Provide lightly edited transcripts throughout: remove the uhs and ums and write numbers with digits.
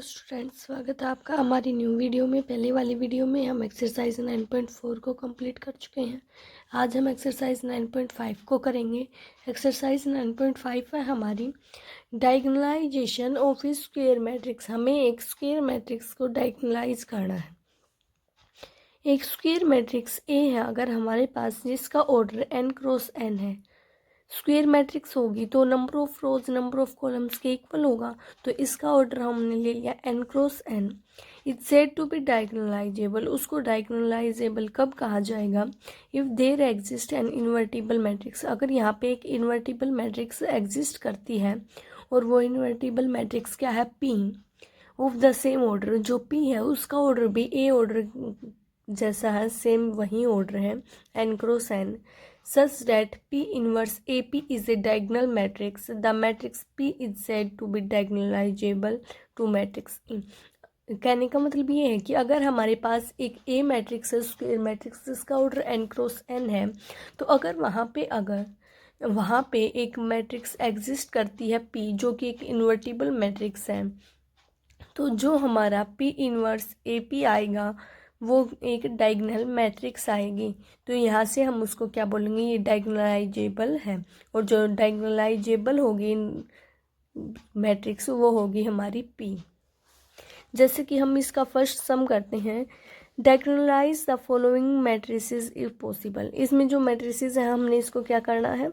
Students, स्वागत है आपका हमारी न्यू वीडियो में। पहले वाली वीडियो में हम एक्सरसाइज 9.4 को कंप्लीट कर चुके हैं। आज हम एक्सरसाइज 9.5 को करेंगे। एक्सरसाइज 9.5 है हमारी डायगोनलाइजेशन ऑफ ए स्क्वायर मैट्रिक्स। हमें एक स्क्वायर मैट्रिक्स को डायगोनलाइज करना है। एक स्क्वायर मैट्रिक्स ए है अगर हमारे पास, जिसका ऑर्डर n क्रॉस n है। स्क्वायर मैट्रिक्स होगी तो number of rows number of columns के इक्वल होगा, तो इसका ऑर्डर हमने ले लिया n cross n। It's said to be diagonalisable. उसको डायगोनलाइजेबल कब कहा जाएगा? If there exist an invertible matrix. अगर यहाँ पे एक इन्वर्टिबल मैट्रिक्स एग्जिस्ट करती है और वो इन्वर्टिबल मैट्रिक्स क्या है? p of the same order. जो p है उसका ऑर्डर भी a ऑर्डर जैसा है, सेम वही ऑर्डर है n cross n, such that P inverse AP is a diagonal matrix. The matrix P is said to be diagonalizable to matrix E. कहने का मतलब ये है कि अगर हमारे पास एक A मैट्रिक्स है, स्क्वायर मैट्रिक्स, जिसका ऑर्डर n क्रॉस n है, तो अगर वहाँ पे एक मैट्रिक्स एग्जिस्ट करती है P, जो कि एक इन्वर्टिबल मैट्रिक्स है, तो जो हमारा P इन्वर्स AP आएगा वो एक डायगोनल मैट्रिक्स आएगी। तो यहाँ से हम उसको क्या बोलेंगे? ये डायगोनलाइजेबल है। और जो डायगोनलाइजेबल होगी मैट्रिक्स वो होगी हमारी P। जैसे कि हम इसका फर्स्ट सम करते हैं। Diagonalise the following matrices if possible. इसमें जो मैट्रिसेस है हमने इसको क्या करना है?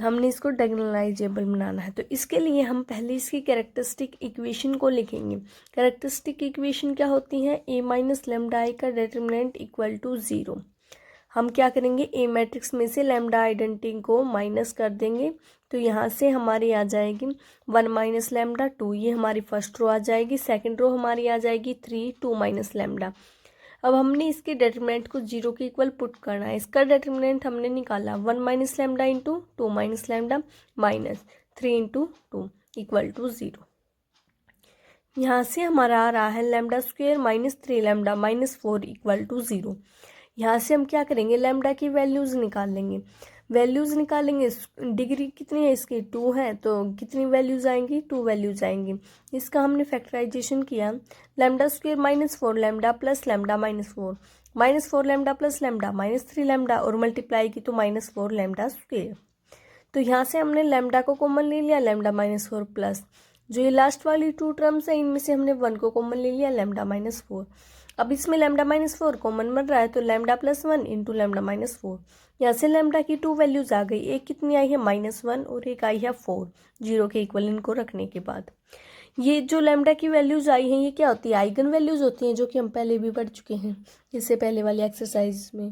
हमने इसको डायगोनलाइजेबल बनाना है। तो इसके लिए हम पहले इसकी कैरेक्टरिस्टिक इक्वेशन को लिखेंगे। कैरेक्टरिस्टिक इक्वेशन क्या होती है? a माइनस लेमडा आई का डिटर्मिनेंट इक्वल टू 0। हम क्या करेंगे? a मैट्रिक्स में से लेमडा आइडेंटिटी को माइनस कर देंगे, तो यहाँ से हमारी आ जाएगी 1 माइनस लेमडा 2। ये हमारी फर्स्ट रो आ जाएगी। सेकेंड रो हमारी आ जाएगी 3 2 माइनस लेमडा। अब हमने इसके डिटरमिनेंट को 0 के इक्वल पुट करना है। इसका डिटरमिनेंट हमने निकाला 1 minus lambda into 2 minus lambda minus 3 into 2 equal to 0। यहाँ से हमारा आ रहा है lambda square minus 3 lambda minus 4 equal to 0। यहाँ से हम क्या करेंगे? लेमडा की वैल्यूज़ निकाल लेंगे। डिग्री कितनी है इसकी? 2 है, तो कितनी वैल्यूज़ आएंगी? 2 वैल्यूज़ आएंगी। इसका हमने फैक्टराइजेशन किया। Lambda square minus 4 lambda plus lambda minus 4 lambda plus lambda minus 3 lambda और मल्टीप्लाई की तो माइनस 4 लेमडा स्क्वायर। तो यहाँ से हमने लेमडा को कॉमन ले लिया, लेमडा माइनस 4 प्लस जो ये लास्ट वाली 2 टर्म्स है इनमें से हमने 1 को कॉमन ले लिया, लेमडा माइनस 4। अब इसमें लेमडा माइनस 4 कॉमन बन रहा है, तो lambda plus 1 into lambda minus 4। यहाँ से लेमडा की 2 वैल्यूज आ गई। एक कितनी आई है? -1 और एक आई है 4, 0 के इक्वल इनको रखने के बाद। ये जो लेमडा की वैल्यूज आई हैं ये क्या होती है? आइगन वैल्यूज होती हैं, जो कि हम पहले भी पढ़ चुके हैं इससे पहले वाली एक्सरसाइज में।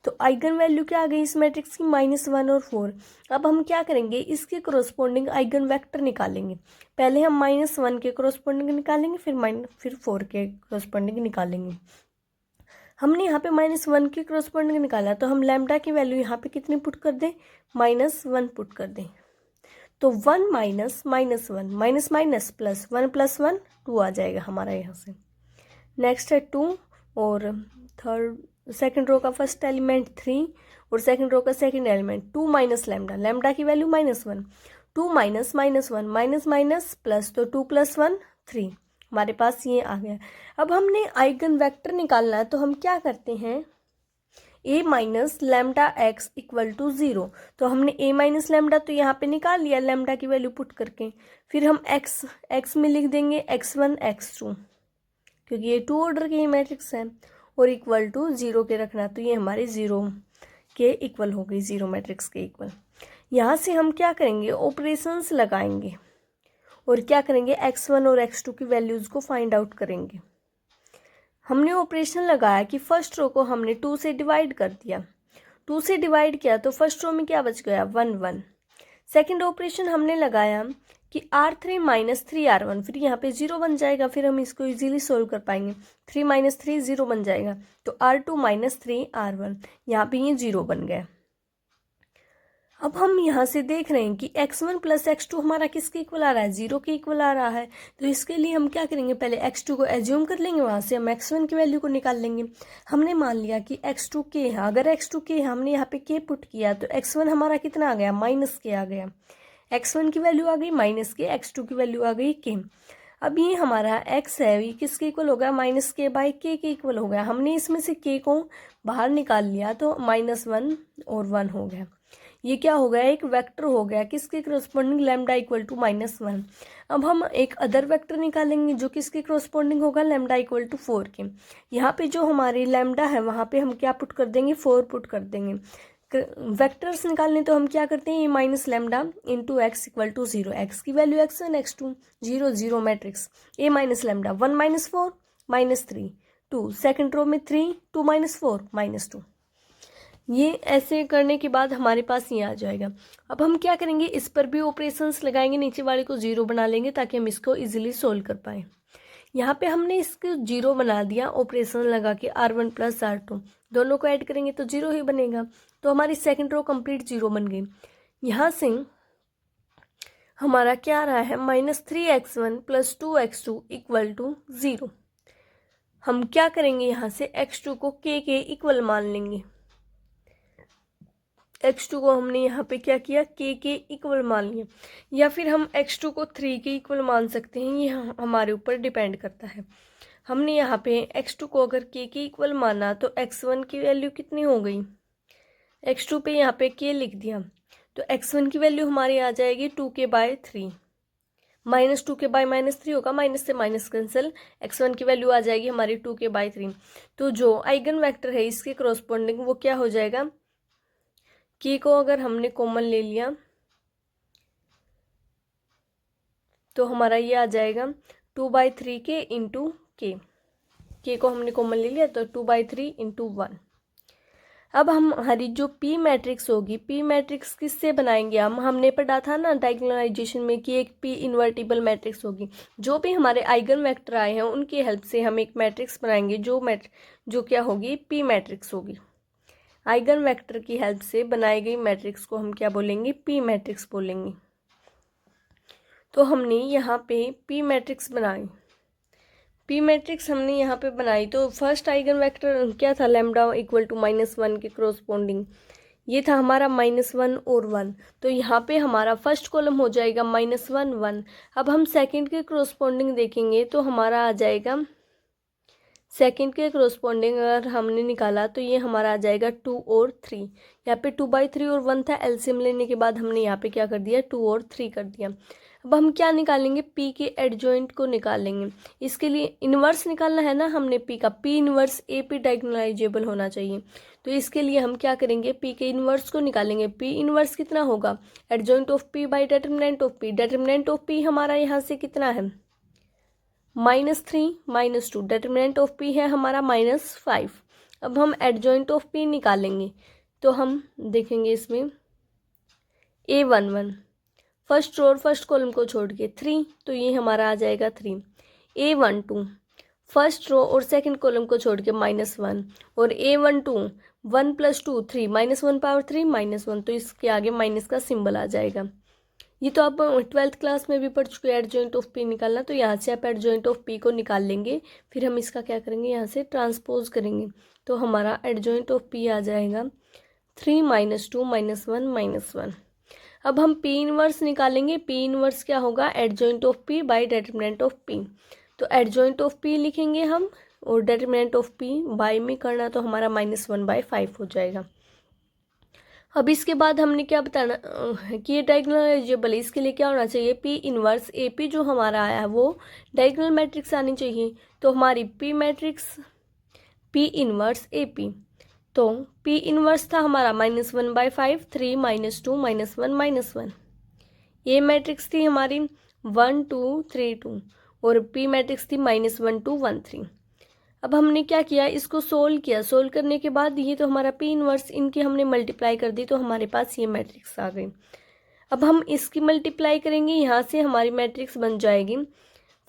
तो आइगन वैल्यू क्या आ गई इस मैट्रिक्स की? -1 और 4। अब हम क्या करेंगे? इसके कोरोस्पोंडिंग आइगन वेक्टर निकालेंगे। पहले हम -1 के कोरोस्पोंडिंग निकालेंगे, फिर 4 के कोरोस्पोंडिंग निकालेंगे। हमने यहाँ पे -1 के कोरोस्पोंडिंग निकाला, तो हम लेमडा की वैल्यू यहाँ पे कितनी पुट कर दें? -1 पुट कर दें। तो 1 minus -1 minus minus plus 1 plus 1 2 आ जाएगा हमारा यहाँ से। नेक्स्ट है 2 और सेकंड रो का फर्स्ट एलिमेंट 3 और सेकंड रो का सेकंड एलिमेंट 2 माइनस लेमडा की value -1। 2 minus -1 minus minus plus, तो 2 प्लस 1 3 हमारे पास ये आ गया। अब हमने आइगन वेक्टर निकालना है, तो हम क्या करते हैं? a minus lambda x equal to 0। तो हमने a माइनस लेमडा तो यहाँ पे निकाल लिया लेमडा की वैल्यू पुट करके। फिर हम x में लिख देंगे x1 x2, क्योंकि ये 2 ऑर्डर के मैट्रिक्स है, और इक्वल टू 0 के रखना, तो ये हमारे 0 के इक्वल हो गई, 0 मैट्रिक्स के इक्वल। यहाँ से हम क्या करेंगे? ऑपरेशंस लगाएंगे और क्या करेंगे? x1 और x2 की वैल्यूज़ को फाइंड आउट करेंगे। हमने ऑपरेशन लगाया कि फर्स्ट रो को हमने 2 से डिवाइड कर दिया। 2 से डिवाइड किया तो फर्स्ट रो में क्या बच गया? 1 1। सेकेंड ऑपरेशन हमने लगाया कि R3 माइनस 3R1, फिर यहाँ पे 0 बन जाएगा, फिर हम इसको इजीली सोल्व कर पाएंगे। 3 माइनस 3 0 बन जाएगा, तो R2 माइनस 3R1, यहाँ पे ये 0 बन गया। अब हम यहाँ से देख रहे हैं कि x1 प्लस x2 हमारा किसके इक्वल आ रहा है? 0 के इक्वल आ रहा है। तो इसके लिए हम क्या करेंगे? पहले x2 को एज्यूम कर लेंगे, वहाँ से हम x1 की वैल्यू को निकाल लेंगे। हमने मान लिया कि x2 k है। अगर x2 k है, हमने यहाँ पे k पुट किया, तो x1 हमारा कितना आ गया? -k आ गया। x1 की वैल्यू आ गई -k, x2 की वैल्यू आ गई k। अब ये हमारा x है, ये किसके इक्वल हो गया, माइनस के बाई के इक्वल हो गया। हमने इसमें से k को बाहर निकाल लिया तो -1 और 1 हो गया। ये क्या हो गया, एक वेक्टर हो गया किसके क्रॉसपोंडिंग, लैम्डा इक्वल टू -1। अब हम एक अदर वेक्टर निकालेंगे जो किसके क्रॉसपोंडिंग होगा, लैम्डा इक्वल टू 4 के। यहाँ पे जो हमारी लैम्डा है वहाँ पे हम क्या पुट कर देंगे, 4 पुट कर देंगे। वेक्टर्स निकालने तो हम क्या करते हैं, ये minus lambda into x equal to 0, X की value x1 x2 0 0 matrix A minus lambda 1 -4 -3 2, second row में 3 2 -4 -2। ये ऐसे करने के बाद हमारे पास ये आ जाएगा। अब हम क्या करेंगे, इस पर भी ऑपरेशंस लगाएंगे, नीचे वाले को 0 बना लेंगे ताकि हम इसको इजीली सोल्व कर पाए। यहाँ पे हमने इसको 0 बना दिया ऑपरेशन लगा के, R1 + R2 दोनों को ऐड करेंगे तो 0 ही बनेगा। तो हमारी सेकंड रो कंप्लीट 0 बन गई। यहाँ से हमारा क्या आ रहा है, -3x1 + 2x2 = 0। हम क्या करेंगे, यहाँ से x2 को k के इक्वल मान लेंगे। x2 को हमने यहाँ पे क्या किया, k के इक्वल मान लिया, या फिर हम x2 को 3 के इक्वल मान सकते हैं, ये हमारे ऊपर डिपेंड करता है। हमने यहाँ पे x2 को अगर k के इक्वल माना तो x1 की वैल्यू कितनी हो गई, x2 पे यहाँ पे k लिख दिया तो x1 की वैल्यू हमारी आ जाएगी 2k/3, -2k बाई -3 होगा, माइनस से माइनस कैंसिल, x1 की वैल्यू आ जाएगी हमारी 2k/3। तो जो आइगन वेक्टर है इसके क्रॉसपोंडिंग वो क्या हो जाएगा, k को अगर हमने कॉमन ले लिया तो हमारा ये आ जाएगा 2/3k इंटू k को हमने कॉमन ले लिया तो 2/3 इंटू 1। अब हमारी जो p मैट्रिक्स होगी, p मैट्रिक्स किससे बनाएंगे हमने पढ़ा था ना डायगोनलाइजेशन में कि एक p इन्वर्टिबल मैट्रिक्स होगी। जो भी हमारे आइगन वेक्टर आए हैं उनकी हेल्प से हम एक मैट्रिक्स बनाएंगे जो क्या होगी, p मैट्रिक्स होगी। आइगन वेक्टर की हेल्प से बनाई गई मैट्रिक्स को हम क्या बोलेंगे, p मैट्रिक्स बोलेंगे। तो हमने यहाँ पे p मैट्रिक्स बनाई, p मैट्रिक्स हमने यहाँ पे बनाई तो फर्स्ट आइगन वेक्टर क्या था, लैम्डा इक्वल टू -1 के क्रॉसपोंडिंग, ये था हमारा -1 और 1। तो यहाँ पे हमारा फर्स्ट कॉलम हो जाएगा -1 1। अब हम सेकंड के क्रॉसपोंडिंग देखेंगे तो हमारा आ जाएगा, सेकंड के क्रॉसपोंडिंग अगर हमने निकाला तो ये हमारा आ जाएगा 2 और 3। यहाँ पे 2/3 और 1 था, एलसीएम लेने के बाद हमने यहाँ पे क्या कर दिया, 2 और 3 कर दिया। अब हम क्या निकालेंगे, p के एडजॉइंट को निकालेंगे। इसके लिए इन्वर्स निकालना है ना हमने p का, p इन्वर्स AP डायगोनलाइजेबल होना चाहिए। तो इसके लिए हम क्या करेंगे, p के इन्वर्स को निकालेंगे। p इन्वर्स कितना होगा, adjoint of p by determinant of p। Determinant of p हमारा यहाँ से कितना है, -3 -2, डिटरमिनेंट ऑफ p है हमारा -5। अब हम एडजॉइंट ऑफ p निकालेंगे तो हम देखेंगे इसमें A11 फर्स्ट रो और फर्स्ट कॉलम को छोड़ के 3, तो ये हमारा आ जाएगा 3। A12 फर्स्ट रो और सेकंड कॉलम को छोड़ के -1, और A12 1 + 2 3 -1/3 -1, तो इसके आगे माइनस का सिंबल आ जाएगा। ये तो आप 12th क्लास में भी पढ़ चुके हैं एडजॉइंट ऑफ p निकालना। तो यहाँ से आप एडजॉइंट ऑफ p को निकाल लेंगे, फिर हम इसका क्या करेंगे, यहाँ से ट्रांसपोज करेंगे तो हमारा एडजॉइंट ऑफ p आ जाएगा 3 -2 -1 -1। अब हम p इनवर्स निकालेंगे। p इनवर्स क्या होगा, adjoint of p by determinant of p। तो एडजॉइंट ऑफ p लिखेंगे हम, और डिटरमिनेंट ऑफ p बाई में करना तो हमारा -1/5 हो जाएगा। अब इसके बाद हमने क्या बताना कि ये डायगोनलाइजेबल है। इसके लिए क्या होना चाहिए, p इनवर्स AP जो हमारा आया है वो डायगोनल मैट्रिक्स आनी चाहिए। तो हमारी p matrix p inverse AP, तो p इनवर्स था हमारा -1/5 3 -2 -1 -1। ये मैट्रिक्स थी हमारी 1 2 3 2, और p मैट्रिक्स थी -1 2 1 3। अब हमने क्या किया, इसको सोल्व किया। सोल्व करने के बाद ये तो हमारा p इनवर्स, इनकी हमने मल्टीप्लाई कर दी तो हमारे पास ये मैट्रिक्स आ गई। अब हम इसकी मल्टीप्लाई करेंगे, यहाँ से हमारी मैट्रिक्स बन जाएगी,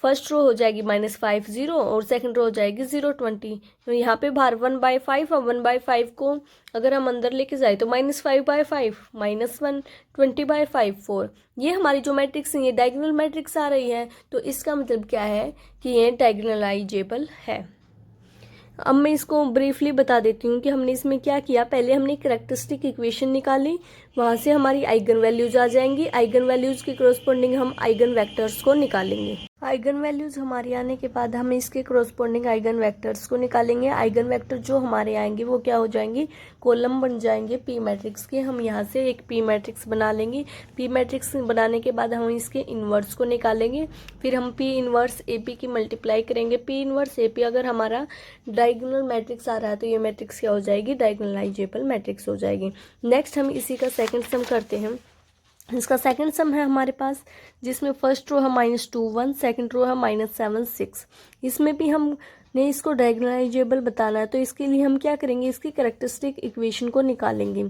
फर्स्ट रो हो जाएगी -5 0 और सेकंड रो हो जाएगी 0 20। तो यहाँ पे बाहर 1/5, और 1/5 को अगर हम अंदर लेके जाए तो -5/5 -1 20/5 4। ये हमारी जो मैट्रिक्स है ये डायगोनल मैट्रिक्स आ रही है। तो इसका मतलब क्या है कि ये डायगोनलाइजेबल है। अब मैं इसको ब्रीफली बता देती हूँ कि हमने इसमें क्या किया। पहले हमने कैरेक्टरिस्टिक इक्वेशन निकाली, वहाँ से हमारी आइगन वैल्यूज आ जाएंगी। आइगन वैल्यूज के करस्पॉन्डिंग हम आइगन वेक्टर्स को निकालेंगे। आइगन वैल्यूज़ हमारे आने के बाद हम इसके कॉरस्पॉन्डिंग आइगन वेक्टर्स को निकालेंगे। आइगन वेक्टर जो हमारे आएंगे वो क्या हो जाएंगे, कॉलम बन जाएंगे पी मैट्रिक्स के। हम यहाँ से एक पी मैट्रिक्स बना लेंगे। पी मैट्रिक्स बनाने के बाद हम इसके इन्वर्स को निकालेंगे। फिर हम पी इन्वर्स ए पी की मल्टीप्लाई करेंगे। पी इन्वर्स ए पी अगर हमारा डायगोनल मैट्रिक्स आ रहा है तो ये मैट्रिक्स क्या हो जाएगी, डायगोनलाइजेबल मैट्रिक्स हो जाएगी। नेक्स्ट हम इसी का सेकेंड सम करते हैं। इसका सेकंड सम है हमारे पास, जिसमें फर्स्ट रो है -2 1, सेकंड रो है -7 6। इसमें भी हमने इसको डायगोनलाइजेबल बताना है तो इसके लिए हम क्या करेंगे, इसकी कैरेक्टरिस्टिक इक्वेशन को निकालेंगे।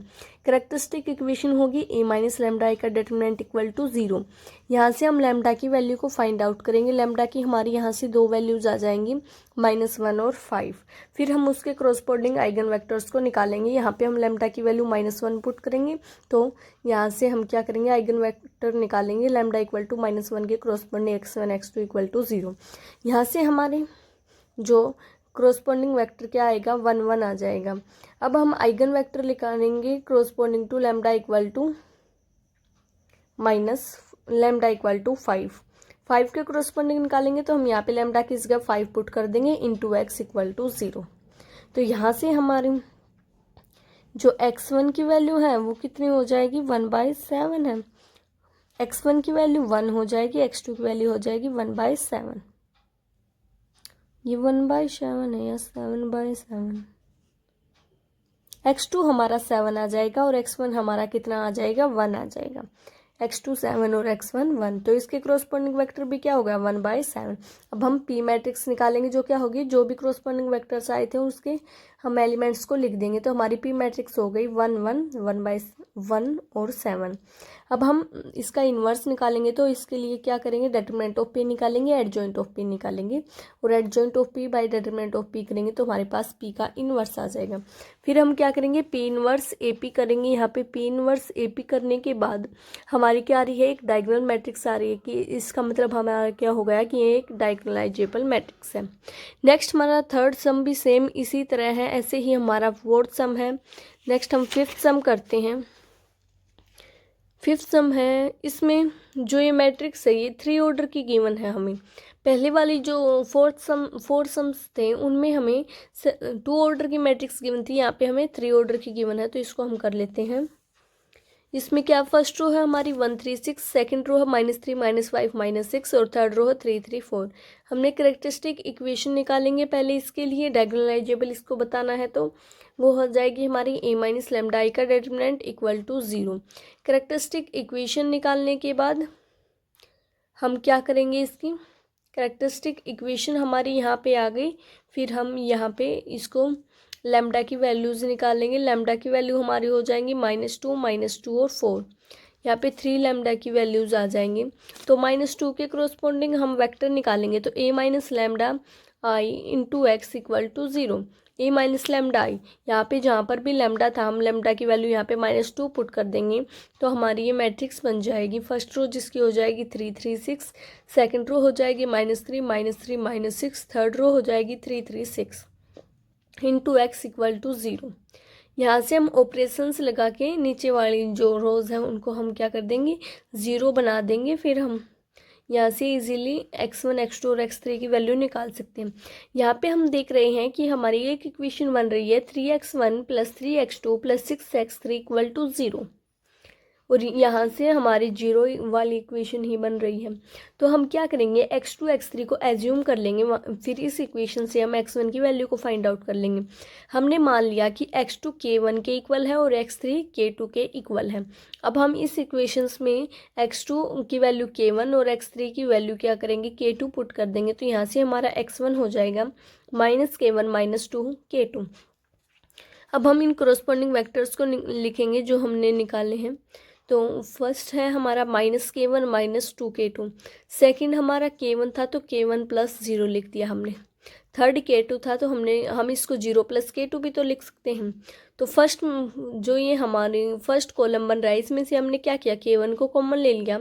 कैरेक्टरिस्टिक इक्वेशन होगी a माइनस लैम्डा आई का डिटरमिनेंट इक्वल टू 0। यहाँ से हम लैम्डा की वैल्यू को फाइंड आउट करेंगे। लैम्डा की हमारी यहाँ से दो वैल्यूज आ जाएंगी, -1 और 5। फिर हम उसके कॉरस्पॉन्डिंग आइगन वेक्टर्स को निकालेंगे। यहाँ पे हम लैम्डा की वैल्यू -1 पुट करेंगे तो यहाँ से हम क्या करेंगे, आइगन वेक्टर निकालेंगे लैम्डा इक्वल टू -1 के corresponding x1 x2 equal to 0। यहाँ से हमारे जो कॉरस्पॉन्डिंग वेक्टर क्या आएगा, 1 1 आ जाएगा। अब हम आइगन वेक्टर निकालेंगे corresponding to lambda equal to -5। 5 के कॉरस्पॉन्डिंग निकालेंगे तो हम यहाँ पे लैम्डा की जगह 5 पुट कर देंगे इंटू x इक्वल टू 0। तो यहाँ से हमारी जो x1 की वैल्यू है वो कितनी हो जाएगी, 1/7 है। x1 की वैल्यू 1 हो जाएगी, x2 की वैल्यू हो जाएगी 1/7। ये 1/7 है या 7/7। x2 हमारा 7 आ जाएगा और x1 हमारा कितना आ जाएगा, 1 आ जाएगा। x2 7 और x1 1, तो इसके कॉरस्पॉन्डिंग वेक्टर भी क्या होगा, 1/7। अब हम p मैट्रिक्स निकालेंगे जो क्या होगी, जो भी कॉरस्पॉन्डिंग वेक्टर्स आए थे उसके हम एलिमेंट्स को लिख देंगे। तो हमारी p मैट्रिक्स हो गई 1 1 1/1 और 7। अब हम इसका इन्वर्स निकालेंगे तो इसके लिए क्या करेंगे, डिटरमिनेंट ऑफ p निकालेंगे, एडजॉइंट ऑफ p निकालेंगे और adjoint of p by determinant of p करेंगे तो हमारे पास p का इन्वर्स आ जाएगा। फिर हम क्या करेंगे, p इन्वर्स AP करेंगे। यहाँ पे p इन्वर्स AP करने के बाद हमारी क्या आ रही है, एक डायगोनल मैट्रिक्स आ रही है, कि इसका मतलब हमारा क्या हो गया कि ये एक डायगोनलाइजेबल मैट्रिक्स है। नेक्स्ट हमारा थर्ड सम भी सेम इसी तरह है, ऐसे ही हमारा फोर्थ सम है। नेक्स्ट हम फिफ्थ सम करते हैं। फिफ्थ सम है, इसमें जो ये मैट्रिक्स है ये 3 ऑर्डर की गिवन है हमें। पहले वाली जो फोर सम्स थे उनमें हमें 2 ऑर्डर की मैट्रिक्स गिवन थी, यहाँ पे हमें 3 ऑर्डर की गिवन है तो इसको हम कर लेते हैं। इसमें क्या, फर्स्ट रो है हमारी 1 3 6, सेकंड रो है -3 -5 -6 और थर्ड रो है 3 3 4। हमने कैरेक्टरिस्टिक इक्वेशन निकालेंगे पहले इसके लिए, डायगोनलाइजेबल इसको बताना है तो वो हो जाएगी हमारी a माइनस लैम्डा आई का determinant equal to 0। Characteristic equation निकालने के बाद हम क्या करेंगे, इसकी कैरेक्टरिस्टिक इक्वेशन हमारी यहाँ पे आ गई। फिर हम यहाँ पे इसको लैम्डा की वैल्यूज़ निकालेंगे। लैम्डा की वैल्यू हमारी हो जाएंगी -2 और 4। यहाँ पे 3 लैम्डा की वैल्यूज़ आ जाएंगी। तो -2 के कॉरस्पॉन्डिंग हम वेक्टर निकालेंगे तो a minus lambda I into x equal to 0। a minus lambda I, यहाँ पे जहाँ पर भी लैम्डा था हम लैम्डा की वैल्यू यहाँ पे -2 पुट कर देंगे तो हमारी ये मैट्रिक्स बन जाएगी। फर्स्ट रो जिसकी हो जाएगी 3 3 6, सेकेंड रो हो जाएगी -3 -6, थर्ड रो हो जाएगी 3 3 6 इंटू एक्स इक्वल टू 0। यहाँ से हम ऑपरेशंस लगा के नीचे वाली जो रोज हैं उनको हम क्या कर देंगे, 0 बना देंगे। फिर हम यहाँ से इजीली x1 x2 और x3 की वैल्यू निकाल सकते हैं। यहाँ पे हम देख रहे हैं कि हमारी एक इक्वेशन बन रही है 3x1 + 3x2 + 6x3 equal to 0 और यहाँ से हमारी 0 वाली इक्वेशन ही बन रही है। तो हम क्या करेंगे, x2 x3 को एज्यूम कर लेंगे, फिर इस इक्वेशन से हम x1 की वैल्यू को फाइंड आउट कर लेंगे। हमने मान लिया कि x2 k1 के इक्वल है और x3 k2 के इक्वल है। अब हम इस इक्वेशंस में x2 की वैल्यू k1 और x3 की वैल्यू क्या करेंगे, k2 पुट कर देंगे। तो यहाँ से हमारा x1 हो जाएगा -k1 - 2 k2। अब हम इन कॉरस्पॉन्डिंग वेक्टर्स को लिखेंगे जो हमने निकाले हैं। तो फर्स्ट है हमारा -k1 - 2 k2, सेकंड हमारा k1 था तो k1 + 0 लिख दिया हमने, थर्ड k2 था तो हम इसको 0 + k2 भी तो लिख सकते हैं। तो फर्स्ट जो ये हमारी फर्स्ट कॉलम बन रहा है इसमें से हमने क्या किया, k1 को कॉमन ले लिया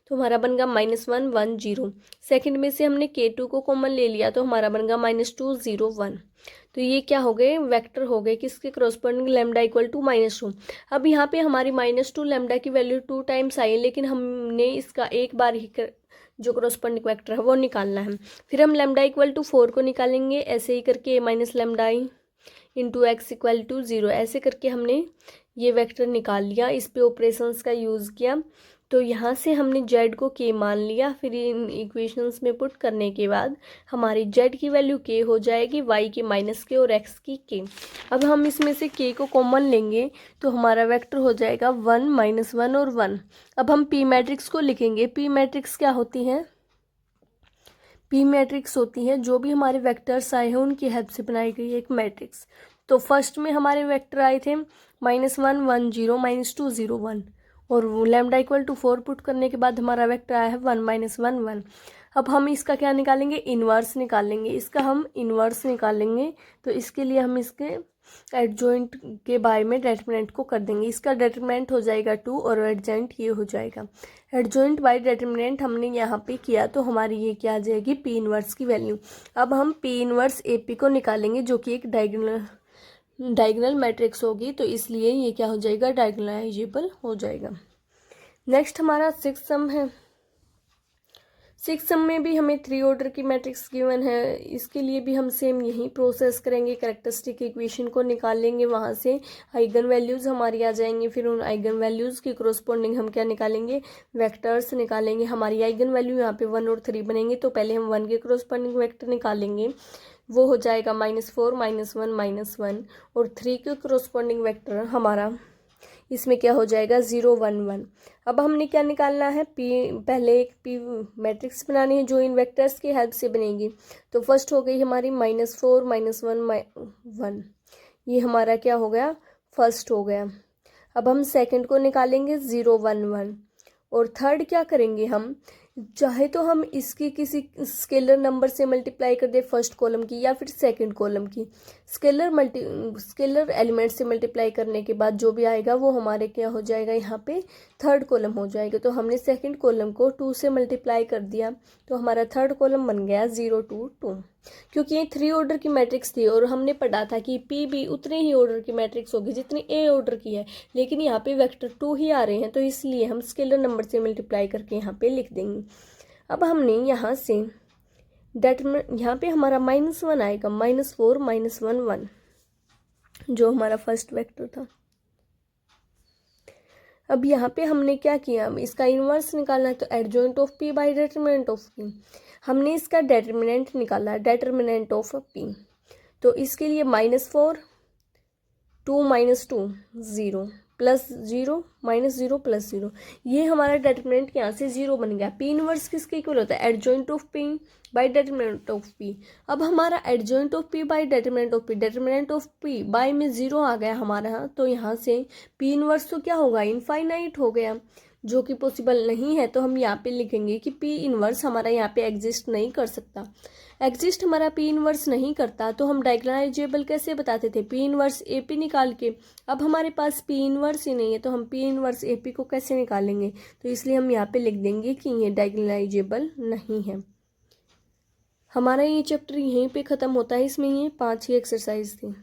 तो हमारा बन गया -1 1 0। सेकंड में से हमने k2 को कॉमन ले लिया तो हमारा बन गया -2 0 1। तो ये क्या हो गए, वेक्टर हो गए किसके कॉरस्पॉन्डिंग, लैम्डा इक्वल टू -2। अब यहाँ पे हमारी -2 लैम्डा की वैल्यू 2 टाइम्स आई, लेकिन हमने इसका एक बार ही जो करस्पॉन्डिंग वेक्टर है वो निकालना है। फिर हम लैम्डा इक्वल टू 4 को निकालेंगे, ऐसे ही करके a minus lambda I into x equal to 0, ऐसे करके हमने ये वेक्टर निकाल लिया। इस पे ऑपरेशंस का यूज़ किया, तो यहाँ से हमने z को k मान लिया। फिर इन इक्वेशंस में पुट करने के बाद हमारी z की वैल्यू k हो जाएगी, y की माइनस k और x की k। अब हम इसमें से k को कॉमन लेंगे तो हमारा वेक्टर हो जाएगा 1 माइनस 1 और 1। अब हम p मैट्रिक्स को लिखेंगे। p मैट्रिक्स क्या होती है? p मैट्रिक्स होती है जो भी हमारे वेक्टर्स आए हैं उनकी हेल्प से बनाई गई एक मैट्रिक्स। तो फर्स्ट में हमारे वेक्टर आए थे -1 1 0 -2 0 1, और लैम्डा इक्वल टू 4 पुट करने के बाद हमारा वेक्टर आया है 1 -1 1। अब हम इसका क्या निकालेंगे? इन्वर्स निकालेंगे। इसका हम इन्वर्स निकालेंगे, तो इसके लिए हम इसके एडजॉइंट के बारे में डेटर्मिनेंट को कर देंगे। इसका डेटर्मिनेंट हो जाएगा 2 और एडजॉइंट ये हो जाएगा। एडजॉइंट बाय डेटर्मिनेंट हमने यहाँ पे किया तो हमारी ये क्या आ जाएगी? पी इन्वर्स की वैल्यू। अब हम पी इन्वर्स ए पी को निकालेंगे जो कि एक डायगोनल मैट्रिक्स होगी, तो इसलिए ये क्या हो जाएगा? डायगोनलाइजेबल हो जाएगा। नेक्स्ट हमारा 6th सम है। 6th सम में भी हमें 3 ऑर्डर की मैट्रिक्स गिवन है। इसके लिए भी हम सेम यही प्रोसेस करेंगे, कैरेक्टरिस्टिक इक्वेशन को निकालेंगे, वहाँ से आइगन वैल्यूज़ हमारी आ जाएंगी। फिर उन आइगन वैल्यूज़ की कोरोस्पोंडिंग हम क्या निकालेंगे? वेक्टर्स निकालेंगे। हमारी आइगन वैल्यू यहाँ पे 1 और 3 बनेंगे, तो पहले हम 1 के कोरोस्पोंडिंग वेक्टर निकालेंगे, वो हो जाएगा -4 -1 -1, और 3 के कोरोस्पोंडिंग वेक्टर हमारा इसमें क्या हो जाएगा? 0 1 1। अब हमने क्या निकालना है? पहले एक पी मैट्रिक्स बनानी है जो इन वेक्टर्स की हेल्प से बनेगी। तो फर्स्ट हो गई हमारी -4 -1 1, ये हमारा क्या हो गया? फर्स्ट हो गया। अब हम सेकंड को निकालेंगे 0 1 1, और थर्ड क्या करेंगे? हम चाहे तो हम इसकी किसी स्केलर नंबर से मल्टीप्लाई कर दे फर्स्ट कॉलम की, या फिर सेकंड कॉलम की। स्केलर एलिमेंट से मल्टीप्लाई करने के बाद जो भी आएगा वो हमारे क्या हो जाएगा? यहाँ पे थर्ड कॉलम हो जाएगा। तो हमने सेकंड कॉलम को 2 से मल्टीप्लाई कर दिया, तो हमारा थर्ड कॉलम बन गया 0 2 2। क्योंकि ये 3 ऑर्डर की मैट्रिक्स थी और हमने पढ़ा था कि पी भी उतने ही ऑर्डर की मैट्रिक्स होगी जितनी ए ऑर्डर की है, लेकिन यहाँ पे वेक्टर 2 ही आ रहे हैं, तो इसलिए हम स्केलर नंबर से मल्टीप्लाई करके यहाँ पे लिख देंगे। अब हमने यहाँ से यहाँ पे हमारा -1 आएगा, -4 -1 1, जो हमारा फर्स्ट वेक्टर था। अब यहाँ पे हमने क्या किया? इसका इन्वर्स निकालना है, तो adjoint of P by determinant of P. हमने इसका डेटर्मिनेंट निकाला, डेटर्मिनेंट ऑफ पी। तो इसके लिए -4 2 -2 0 +0 -0 +0, ये हमारा डेटर्मिनेंट यहाँ से 0 बन गया। पी इनवर्स किसके इक्वल होता है? Adjoint of P by determinant of P. अब हमारा adjoint of P by determinant of P, determinant of P by में 0 आ गया हमारा, तो यहाँ से पी इनवर्स तो क्या होगा? इनफाइनाइट हो गया, जो कि पॉसिबल नहीं है। तो हम यहाँ पे लिखेंगे कि पी इनवर्स हमारा यहाँ पे एग्जिस्ट नहीं कर सकता। एग्जिस्ट हमारा पी इनवर्स नहीं करता, तो हम डायगोनलाइजेबल कैसे बताते थे? पी इनवर्स ए पी निकाल के। अब हमारे पास पी इनवर्स ही नहीं है, तो हम पी इनवर्स ए पी को कैसे निकालेंगे? तो इसलिए हम यहाँ पे लिख देंगे कि ये डायगोनलाइजेबल नहीं है। हमारा ये चैप्टर यहीं पे ख़त्म होता है। इसमें ये 5 ही एक्सरसाइज थी।